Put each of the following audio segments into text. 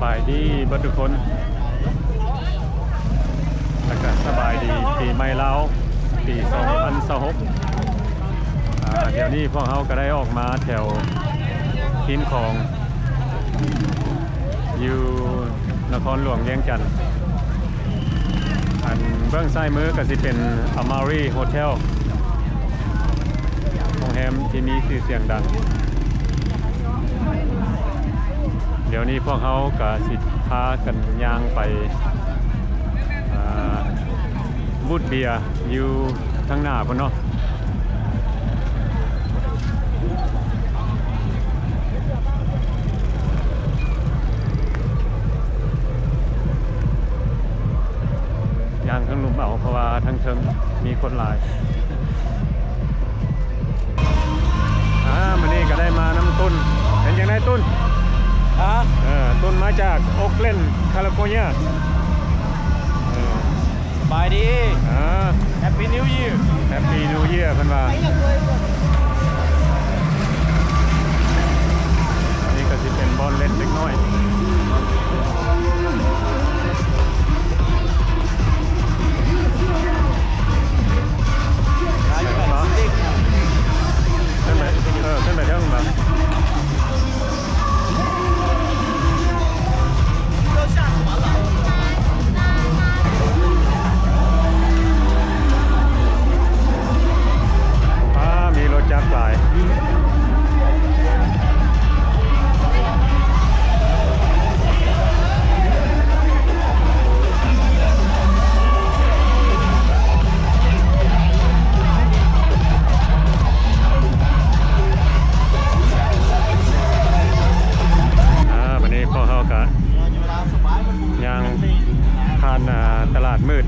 บายดีบัดทุกคนแล้วก็สบายดีปีใหม่ลาวปี2026เดี๋ยวนี้พวกเขาก็ได้ออกมาแถวคินของอยู่นครหลวงเวียงจันทน์อันเบื้องซ้ายมือก็สิเป็น Amari Hotel โรงแรมที่มีชื่อเสียงดังเดี๋ยวนี้พวกเขาก็สิพากันย่างไปบูธเบียร์อยู่ทั้งหน้าพุ่นเนาะย่างทั้งลุมเอาเพราะว่าทั้งเชิงมีคนหลายมื้อนี้ก็ได้มาน้ำตุ้นเป็นยังไงตุ้นต้นมาจากโอ๊กแลนด์แคลิฟอร์เนียสบายดีแฮปปี้นิวเยียร์เพิ่นว่านี่ก็สิเป็นบอลเล่นเล็กน้อยขึ้นไปเท่าไหร่มีรถจักรหลายวันนี้พ่อเขากะยังผ่านตลาดมืด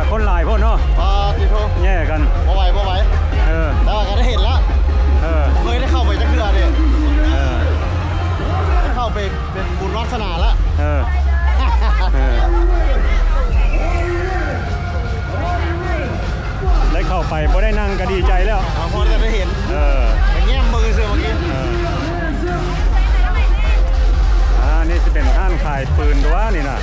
คนหลายพ่นเนาะ ติโท แย่กัน บ่ไหวบ่ไหว เออ แต่ว่าก็ได้เห็นแล้ว เออ เคยได้เข้าไปจักเทื่อดิ เออ ได้เข้าไปเป็นบุญวาสนาแล้ว เออเออได้เข้าไปบ่ได้นั่งก็ดีใจแล้ว พอจะได้เห็น เออ ไปแง้มมือเสือเมื่อกี้ นี่จะเป็นห้างขายปืนด้วยนี่นะ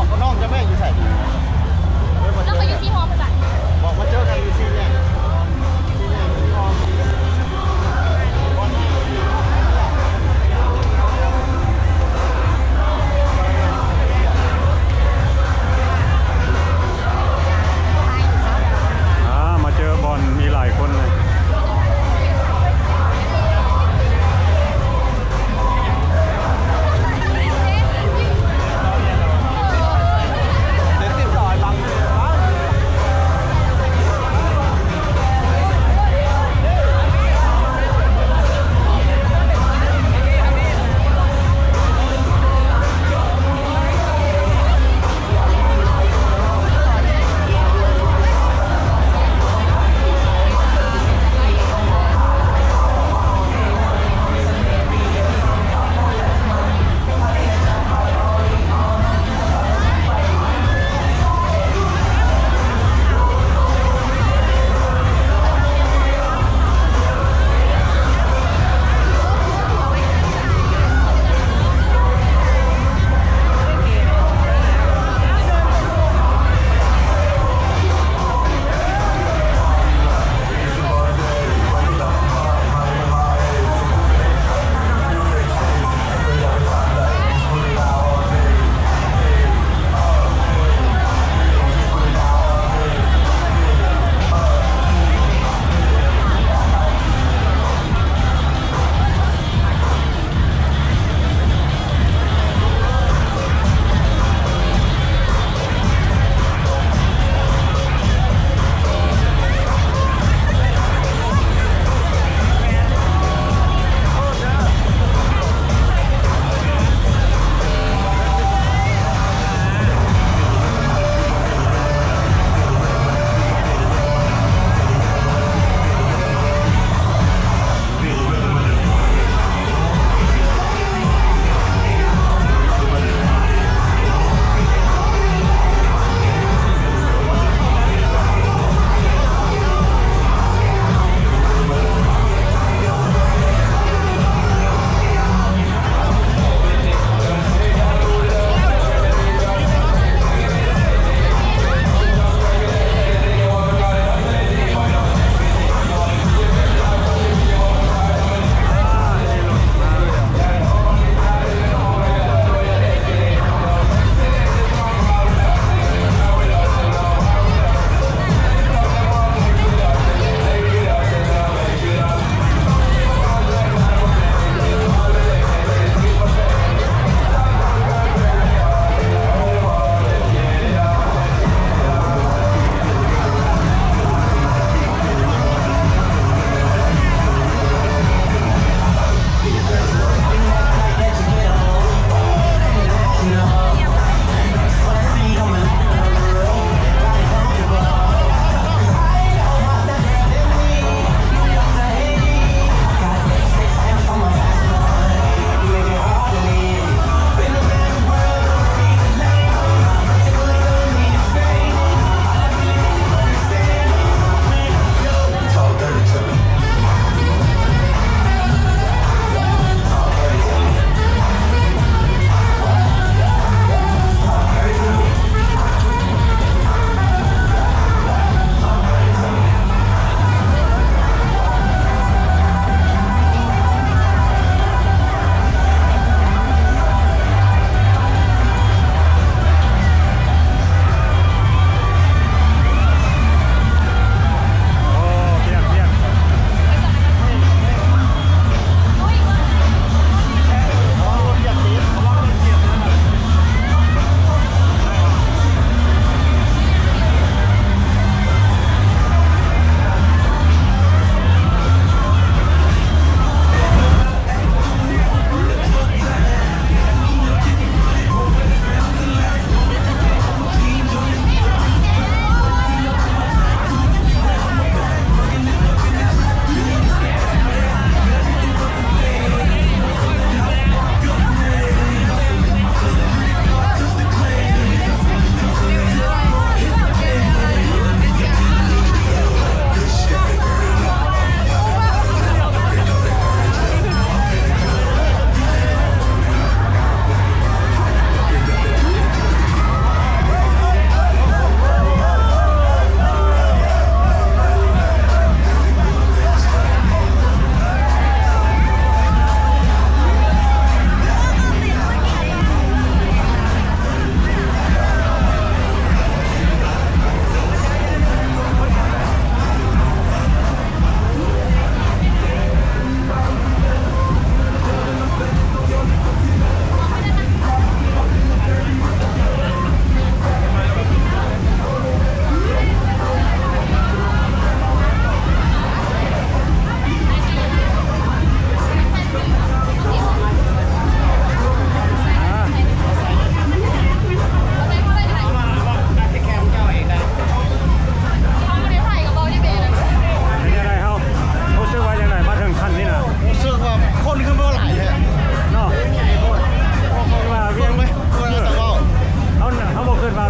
บอกกับน้องจะแม่อยู่ใส่มาเจ แล้ว อ ก็อยู่ที่ห้องกัน บอกมาเจอกันอยู่ที่เนี่ยที่เนี่ยที่ห้อง มาเจอบอลมีหลายคนเลย เดี๋ยวติดต่อยบังเลย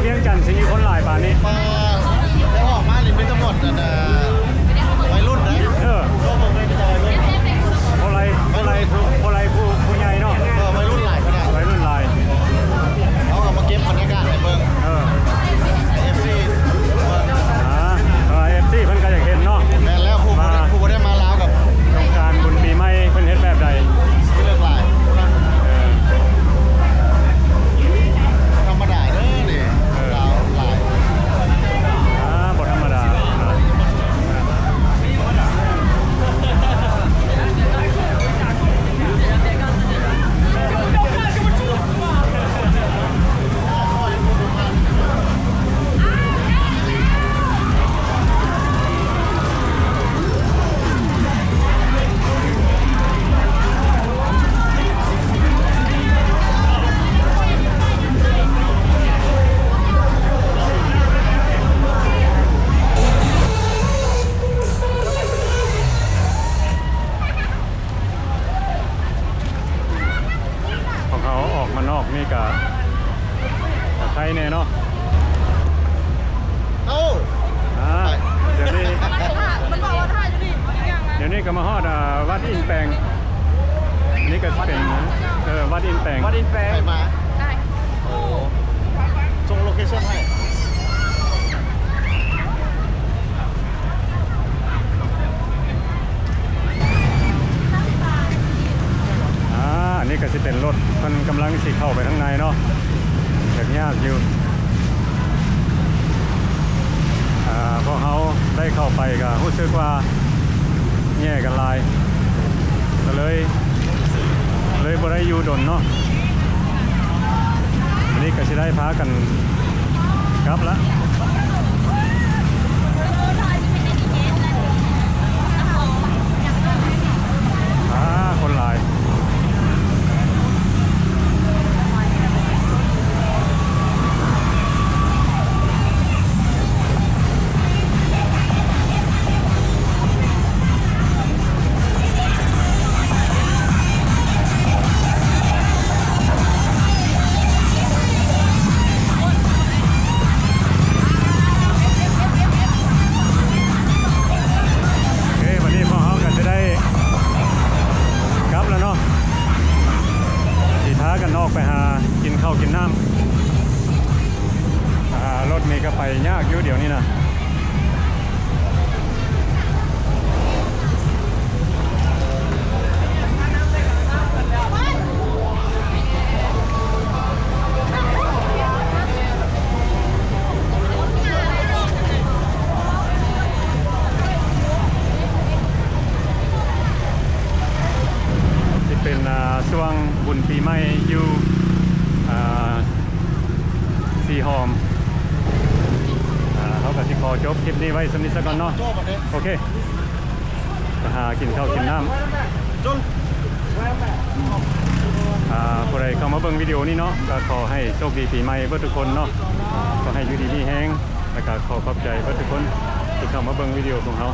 เวียงจันทร์สิมีคนหลายป่านนี้ มาได้ออกมาหรือไม่ทั้งหมดวัยรุ่นนะ เออ โลกเมืองเลยจะวัยรุ่น ผู้ใหญ่เนาะ วัยรุ่นหลายขนาด วัยรุ่นหลาย เขาเอามาเก็บบรรยากาศในเมือง เออ FC FC เพิ่นก็อยากเห็นเนาะ แม่นแล้วผู้บ่ได้มาลาวกับ โครงการบุญปีใหม่เพิ่นเฮ็ดแบบใด เลือกหลาย เออ ธรรมดาเด้อนี่ลาวหลาย บ่ธรรมดาของเขาออกมานอกนี่ก็ใครแน่เนาะ เอ้า เดี๋ยวนี้ มันบอกว่าถ่ายอยู่ดิยังไง เดี๋ยวนี้ก็มาฮอดวัดอินแปลงนี่ก็เป็นวัดอินแปลง วัดอินแปลงใครมา ได้ โอ้ส่งโลเคชั่นให้ อันนี้ก็จะเป็นรถมันกำลังสิเข้าไปข้างในเนาะแบบยากอยู่พวกเขาได้เข้าไปก็รู้สึกว่าแย่กันหลายก็เลยบ่ได้อยู่ดนเนาะอันนี้ก็จะได้พากันกลับละคนหลายวันนี้พวกเขาก็จะได้กลับแล้วเนาะสีท้ากันออกไปหากินข้าวกินน้ำรถมีก็ไปยากอยู่เดี๋ยวนี้นะที่เป็นช่วงบุญปีใหม่อยู่สีหอมเขากับที่ขอจบคลิปนี้ไว้สำนิทซะก่อนเนาะ โจ้แบบนี้ โอเคไปหากินข้าวกินน้ำ จน ผู้ใดเข้ามาเบิ่งวิดีโอนี้เนาะก็ขอให้โชคดีปีใหม่เพื่อทุกคนเนาะขอให้อยู่ดีมีแฮงแล้วก็ขอขอบใจเพื่อทุกคนที่เข้ามาเบิ่งวิดีโอของเขา